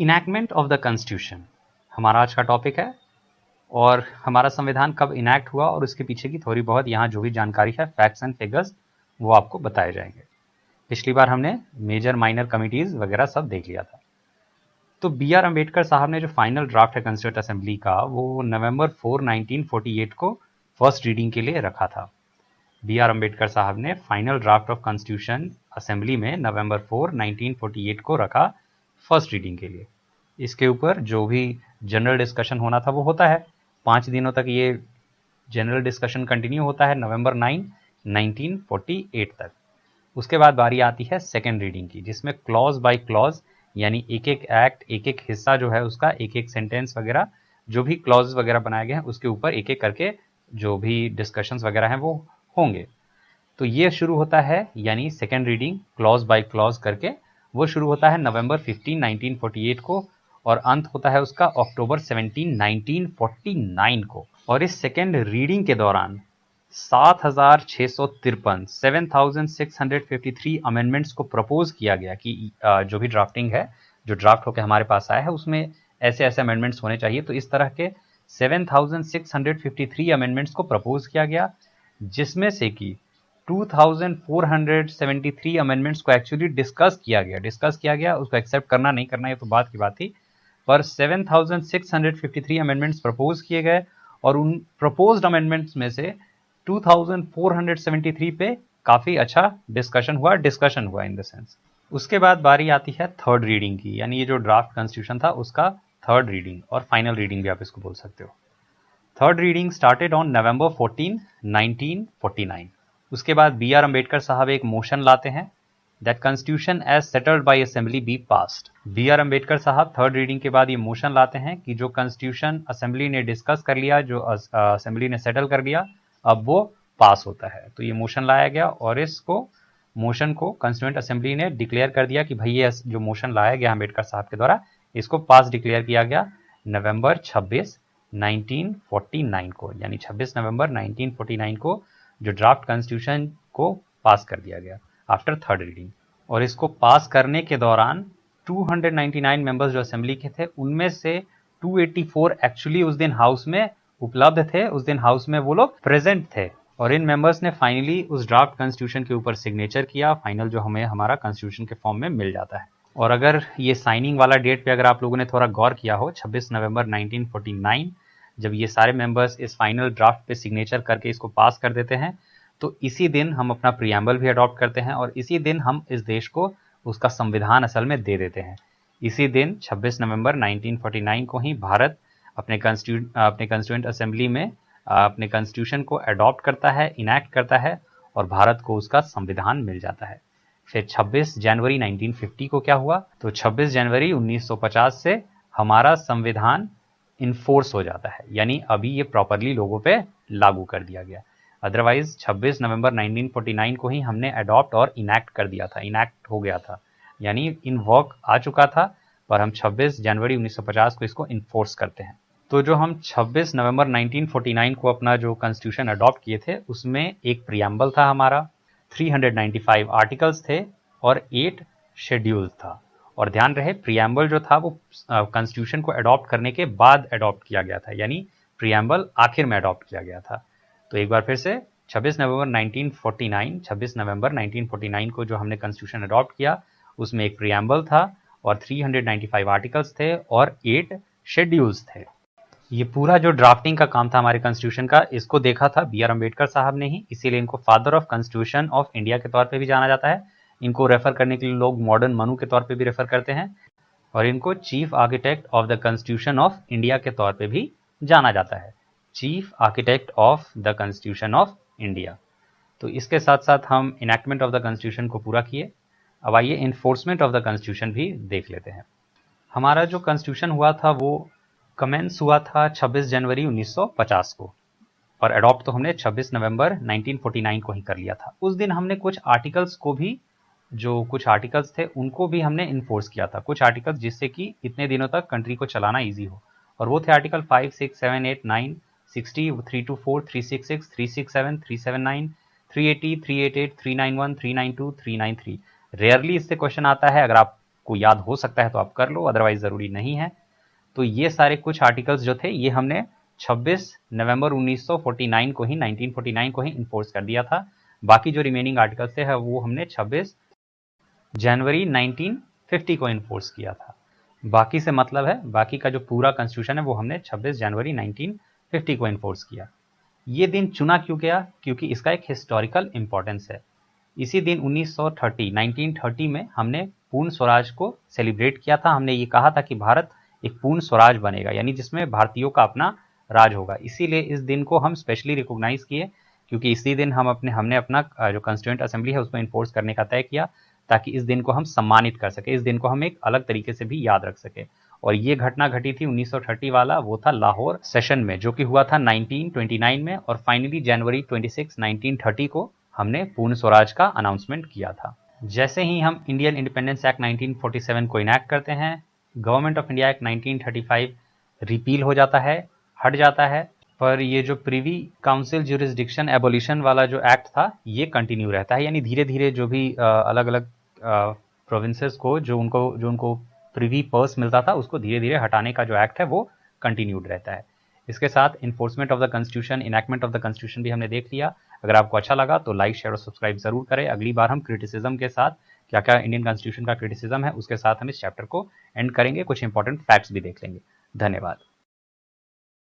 Enactment of the constitution हमारा आज का टॉपिक है और हमारा संविधान कब इनैक्ट हुआ और उसके पीछे की थोड़ी बहुत यहाँ जो भी जानकारी है, फैक्ट्स एंड फिगर्स, वो आपको बताए जाएंगे। पिछली बार हमने मेजर माइनर कमिटीज वगैरह सब देख लिया था। तो बी आर अम्बेडकर साहब ने जो फाइनल ड्राफ्ट है कॉन्स्टिट्यूंट असेंबली का, वो नवंबर 4, 1948 को फर्स्ट रीडिंग के लिए रखा था। बी आर अम्बेडकर साहब ने final draft of constitution assembly में नवंबर 4, 1948 को रखा फर्स्ट रीडिंग के लिए। इसके ऊपर जो भी जनरल डिस्कशन होना था वो होता है। 5 दिनों तक ये जनरल डिस्कशन कंटिन्यू होता है, नवंबर 9, 1948 तक। उसके बाद बारी आती है सेकेंड रीडिंग की, जिसमें क्लॉज बाय क्लॉज यानी एक एक एक्ट, एक एक हिस्सा जो है उसका, एक एक सेंटेंस वगैरह, जो भी क्लॉज वगैरह बनाए गए हैं उसके ऊपर एक एक करके जो भी डिस्कशंस वगैरह हैं वो होंगे। तो ये शुरू होता है, यानी second reading clause by clause करके वो शुरू होता है नवंबर 15, 1948 को और अंत होता है उसका अक्टूबर 17, 1949 को। और इस सेकेंड रीडिंग के दौरान 7,653 अमेंडमेंट्स को प्रपोज किया गया कि जो भी ड्राफ्टिंग है, जो ड्राफ्ट होकर हमारे पास आया है उसमें ऐसे ऐसे अमेंडमेंट्स होने चाहिए। तो इस तरह के 7,653 अमेंडमेंट्स को प्रपोज किया गया, जिसमें से कि 2,473 अमेंडमेंट्स को एक्चुअली डिस्कस किया गया। उसको एक्सेप्ट करना नहीं करना ये तो बात की बात थी, पर 7,653 अमेंडमेंट्स प्रपोज किए गए और उन प्रपोज्ड अमेंडमेंट्स में से 2,473 पे काफी अच्छा डिस्कशन हुआ इन द सेंस। उसके बाद बारी आती है थर्ड रीडिंग की, यानी ये जो ड्राफ्ट कॉन्स्टिट्यूशन था उसका थर्ड रीडिंग और फाइनल रीडिंग भी आप इसको बोल सकते हो। Third reading started on November 14, 1949। उसके बाद बी आर अम्बेडकर साहब एक मोशन लाते हैं, that constitution as settled by assembly be passed. B R Ambedkar साहब थर्ड रीडिंग के बाद ये मोशन लाते हैं कि जो कॉन्स्टिट्यूशन असेंबली ने डिस्कस कर लिया, जो असेंबली ने सेटल कर लिया, अब वो पास होता है। तो ये मोशन लाया गया और इसको मोशन को कॉन्स्टिट्यूएंट असेंबली ने डिक्लेयर कर दिया कि भाई ये जो मोशन लाया गया अम्बेडकर साहब के द्वारा, इसको पास डिक्लेयर किया गया नवंबर 26, 1949 को, यानी 26 नवंबर 1949 को जो ड्राफ्ट कॉन्स्टिट्यूशन को पास कर दिया गया आफ्टर थर्ड रीडिंग। और इसको पास करने के दौरान 299 मेंबर्स जो असेंबली के थे, उनमें से 284 एक्चुअली उस दिन हाउस में उपलब्ध थे, उस दिन हाउस में वो लोग प्रेजेंट थे और इन मेंबर्स ने फाइनली उस ड्राफ्ट कॉन्स्टिट्यूशन के ऊपर सिग्नेचर किया, फाइनल जो हमें हमारा कॉन्स्टिट्यूशन के फॉर्म में मिल जाता है। और अगर ये साइनिंग वाला डेट पे अगर आप लोगों ने थोड़ा गौर किया हो, 26 नवंबर 1949 जब ये सारे मेंबर्स इस फाइनल ड्राफ्ट पे सिग्नेचर करके इसको पास कर देते हैं, तो इसी दिन हम अपना प्रियम्बल भी अडॉप्ट करते हैं और इसी दिन हम इस देश को उसका संविधान असल में दे देते हैं। इसी दिन 26 नवंबर 1949 को ही भारत अपने कॉन्स्टिट्यूएंट असेंबली में अपने कॉन्स्टिट्यूशन को अडॉप्ट करता है, इनैक्ट करता है और भारत को उसका संविधान मिल जाता है। फिर 26 जनवरी 1950 को क्या हुआ, तो 26 जनवरी 1950 से हमारा संविधान इन्फोर्स हो जाता है, यानी अभी ये प्रॉपरली लोगों पे लागू कर दिया गया। अदरवाइज 26 नवंबर 1949 को ही हमने अडॉप्ट और इनैक्ट कर दिया था, इनैक्ट हो गया था, यानी इन वर्क आ चुका था, पर हम 26 जनवरी 1950 को इसको इन्फोर्स करते हैं। तो जो हम 26 नवंबर 1949 को अपना जो कॉन्स्टिट्यूशन अडॉप्ट किए थे, उसमें एक प्रियम्बल था हमारा, 395 आर्टिकल्स थे और 8 शेड्यूल था। और ध्यान रहे, प्रियम्बल जो था वो कॉन्स्टिट्यूशन को अडॉप्ट करने के बाद अडॉप्ट किया गया था, यानी प्रियम्बल आखिर में अडॉप्ट किया गया था। तो एक बार फिर से 26 नवंबर 1949 को जो हमने कॉन्स्टिट्यूशन अडॉप्ट किया, उसमें एक प्रियम्बल था और 395 आर्टिकल्स थे और 8 शेड्यूल्स थे। ये पूरा जो ड्राफ्टिंग का काम था हमारे कॉन्स्टिट्यूशन का, इसको देखा था बी आर अम्बेडकर साहब ने ही, इसीलिए इनको father of constitution of India के तौर पे भी जाना जाता है। इनको रेफर करने के लिए लोग मॉडर्न मनु के तौर पे भी रेफर करते हैं और इनको chief architect of the constitution of India के तौर पे भी जाना जाता है, chief architect of the constitution of India. तो इसके साथ साथ हम इनैक्टमेंट ऑफ द कॉन्स्टिट्यूशन को पूरा किए। अब आइए इन्फोर्समेंट ऑफ द कॉन्स्टिट्यूशन भी देख लेते हैं। हमारा जो कॉन्स्टिट्यूशन हुआ था वो कमेंस हुआ था 26 जनवरी 1950 को और अडॉप्ट तो हमने 26 नवंबर 1949 को ही कर लिया था। उस दिन हमने कुछ आर्टिकल्स को भी, जो कुछ आर्टिकल्स थे उनको भी हमने इन्फोर्स किया था, कुछ आर्टिकल्स जिससे कि इतने दिनों तक कंट्री को चलाना ईजी हो, और वो थे आर्टिकल 5, 6, 7, 8, 9, 60, 324, 366, 367, 379, 380, 388, 391, 392, 393। रेयरली इससे क्वेश्चन आता है, अगर आपको आपको याद हो सकता है तो आप कर लो, अदरवाइज ज़रूरी नहीं है। तो ये सारे कुछ आर्टिकल्स जो थे ये हमने 26 नवंबर 1949 को ही 1949 को ही इन्फोर्स कर दिया था। बाकी जो रिमेनिंग आर्टिकल्स थे वो हमने 26 जनवरी 1950 को इन्फोर्स किया था। बाकी से मतलब है, बाकी का जो पूरा कॉन्स्टिट्यूशन है वो हमने 26 जनवरी 1950 को इन्फोर्स किया। ये दिन चुना क्यों गया? क्योंकि इसका एक हिस्टोरिकल इंपॉर्टेंस है। इसी दिन 1930 में हमने पूर्ण स्वराज को सेलिब्रेट किया था। हमने ये कहा था कि भारत एक पूर्ण स्वराज बनेगा, यानी जिसमें भारतीयों का अपना राज होगा। इसीलिए इस दिन को हम स्पेशली रिकॉग्नाइज किए, क्योंकि इसी दिन हमने अपना जो कॉन्स्टिट्यूएंट असेंबली है उसको इन्फोर्स करने का तय किया, ताकि इस दिन को हम सम्मानित कर सके, इस दिन को हम एक अलग तरीके से भी याद रख सके। और ये घटना घटी थी 1930 वाला, वो था लाहौर सेशन में, जो कि हुआ था 1929 में। और फाइनली जनवरी 26, 1930 को हमने पूर्ण स्वराज का अनाउंसमेंट किया था। जैसे ही हम इंडियन इंडिपेंडेंस एक्ट 1947 को इनैक्ट करते हैं, government of India act 1935 repeal हो जाता है, हट जाता है। पर ये जो प्रिवी काउंसिल ज्यूरिसडिक्शन एबोलिशन वाला जो एक्ट था ये कंटिन्यू रहता है, यानी धीरे धीरे जो भी अलग अलग प्रोविंसेस को जो उनको प्रिवी पर्स मिलता था उसको धीरे धीरे हटाने का जो एक्ट है वो कंटिन्यूड रहता है। इसके साथ enforcement of the constitution, enactment of the constitution भी हमने देख लिया। अगर आपको अच्छा लगा तो लाइक, शेयर और सब्सक्राइब जरूर करें। अगली बार हम क्रिटिसिज्म के साथ, क्या क्या इंडियन कॉन्स्टिट्यूशन का क्रिटिसिज्म है उसके साथ हम इस चैप्टर को एंड करेंगे, कुछ इंपॉर्टेंट फैक्ट्स भी देख लेंगे। धन्यवाद।